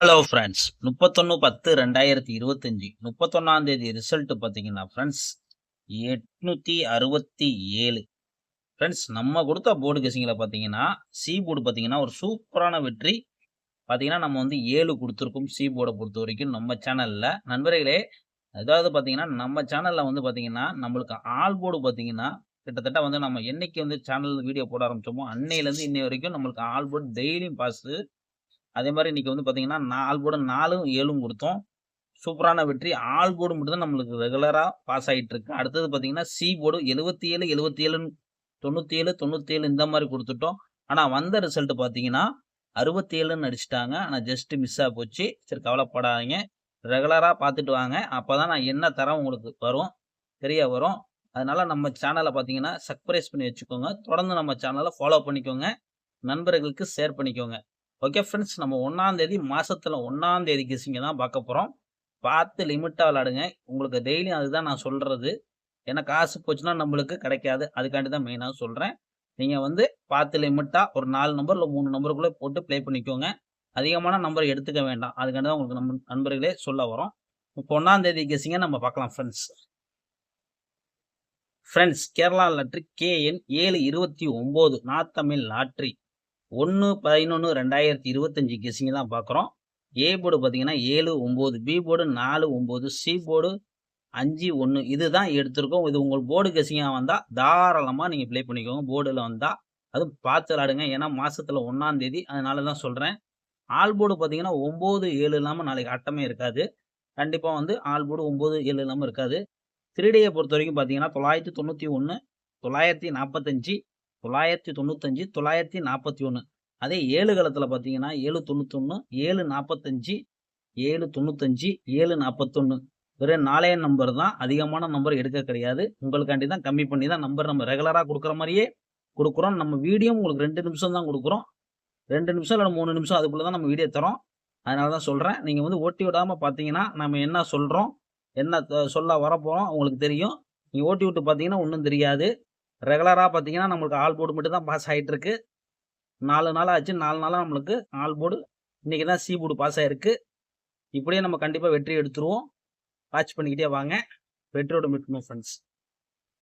Hello friends 31/10/2025 31 result பார்த்தீங்கன்னா friends 867 friends நம்ம கொடுத்த போர்டு கெஸிங்கில் பார்த்தீங்கன்னா சி போர்டு பார்த்தீங்கன்னா ஒரு சூப்பரான வெற்றி பார்த்தீங்கன்னா நம்ம வந்து 7 கொடுத்துருக்கோம் சி போர்டை பொறுத்த வரைக்கும் நம்ம சேனலில் நண்பர்களே. அதாவது பார்த்தீங்கன்னா நம்ம சேனலில் வந்து பார்த்தீங்கன்னா நம்மளுக்கு ஆல் போர்டு பார்த்தீங்கன்னா கிட்டத்தட்ட வந்து நம்ம என்னைக்கு வந்து சேனல் வீடியோ போட ஆரம்பிச்சோமோ அன்னையிலேருந்து இன்னை வரைக்கும் நம்மளுக்கு ஆல் போர்டு டெய்லியும் பாஸு. அதே மாதிரி இன்னைக்கு வந்து பார்த்தீங்கன்னா 4 போர்டு 4ம் 7ம் கொடுத்தோம். சூப்பரான வெற்றி. ஆல் போர்டு மட்டும் தான் நம்மளுக்கு ரெகுலரா பாஸ் ஆயிட்டு இருக்கு. அடுத்தது பார்த்தீங்கன்னா சி போர்டு 77 77 97 97 இந்த மாதிரி கொடுத்துட்டோம். ஆனா வந்த ரிசல்ட் பார்த்தீங்கன்னா 67ன்னு அடிச்சுட்டாங்க. ஆனா ஜஸ்ட் மிஸ் ஆ போச்சு. சரி கவலைப்படாதீங்க. ரெகுலரா பார்த்துட்டு வாங்க. அப்பதான் நான் என்ன தரேன் உங்களுக்கு வரும், தெரிய வரும். அதனால நம்ம சேனலை பார்த்தீங்கன்னா சப்ஸ்கிரைப் பண்ணி வச்சுக்கோங்க. தொடர்ந்து நம்ம சேனலை ஃபாலோ பண்ணிக்கோங்க. நண்பர்களுக்கு ஷேர் பண்ணிக்கோங்க. ஓகே ஃப்ரெண்ட்ஸ், நம்ம 1ஆம் தேதி மாசத்துல 1ஆம் தேதி கெஸிங்க தான் பார்க்க போறோம். பார்த்து லிமிட்டா விளையாடுங்க. உங்களுக்கு டெய்லியும் அதுதான் நான் சொல்றது. ஏன்னா காசு போச்சுன்னா நம்மளுக்கு கிடைக்காது. அதுக்காண்டி தான் மெயினா சொல்றேன். நீங்க வந்து பார்த்து லிமிட்டா ஒரு 4 நம்பர் இல்ல 3 நம்பருக்குள்ள போட்டு ப்ளே பண்ணிக்கோங்க. அதிகமான நம்பர் எடுத்துக்க வேண்டாம். அதுக்காண்டி தான் உங்களுக்கு நம்ம நண்பர்களே சொல்ல வரோம். இப்போ 1ஆம் தேதி கெஸிங்க நம்ம பார்க்கலாம் friends. Friends, Kerala lottery KN 729 north Tamil lottery 1/11/2025 guessing தான் பார்க்குறோம். ஏ போர்டு பார்த்தீங்கன்னா 7-9, பி போர்டு 4-9, சி போர்டு 5-1 இதுதான் எடுத்திருக்கோம். இது உங்கள் போர்டு கெஸிங்காக வந்தால் தாராளமாக நீங்கள் ப்ளே பண்ணிக்கோங்க. போர்டில் வந்தால் அதுவும் பார்த்து விளாடுங்க. ஏன்னா மாசத்துல 1ஆம் தேதி, அதனால தான் சொல்கிறேன். ஆல் போர்டு பார்த்தீங்கன்னா 9, 7 இல்லாமல் நாளைக்கு ஆட்டமே இருக்காது. கண்டிப்பாக வந்து ஆல் போர்டு 9, 7 இல்லாமல் இருக்காது. 3Dயை பொறுத்த வரைக்கும் பார்த்தீங்கன்னா 991, 945, 995, 941. அதே 7 களத்தில் பார்த்தீங்கன்னா 791, 745, 795, 741. வெறும் 4 நம்பர் தான். அதிகமான நம்பர் எடுக்க கிடையாது. உங்களுக்காண்டி தான் கம்மி பண்ணி தான் நம்பர் நம்ம ரெகுலராக கொடுக்குற மாதிரியே கொடுக்குறோம். நம்ம வீடியோ உங்களுக்கு 2 நிமிஷம் தான் கொடுக்குறோம். 2 நிமிஷம் இல்லை 3 நிமிஷம் அதுக்குள்ளே தான் நம்ம வீடியோ தரோம். அதனால தான் சொல்கிறேன். நீங்கள் வந்து ஓட்டி விடாமல் பார்த்தீங்கன்னா நம்ம என்ன சொல்கிறோம், என்ன சொல்ல வரப்போகிறோம் உங்களுக்கு தெரியும். நீங்கள் ஓட்டி விட்டு பார்த்தீங்கன்னா ஒன்றும் தெரியாது. ரெகுலராக பார்த்தீங்கன்னா நம்மளுக்கு ஆல் போர்டு மட்டும் தான் பாஸ் ஆகிட்டு இருக்கு. 4 நாள் ஆச்சு. 4 நாளாக நம்மளுக்கு ஆல் போர்டு. இன்னைக்கு தான் சி போர்டு பாஸ் ஆயிருக்கு. இப்படியே நம்ம கண்டிப்பாக வெற்றி எடுத்துருவோம். வாட்ச் பண்ணிக்கிட்டே வாங்க. வெற்றியோட மீட்கணும் ஃப்ரெண்ட்ஸ்.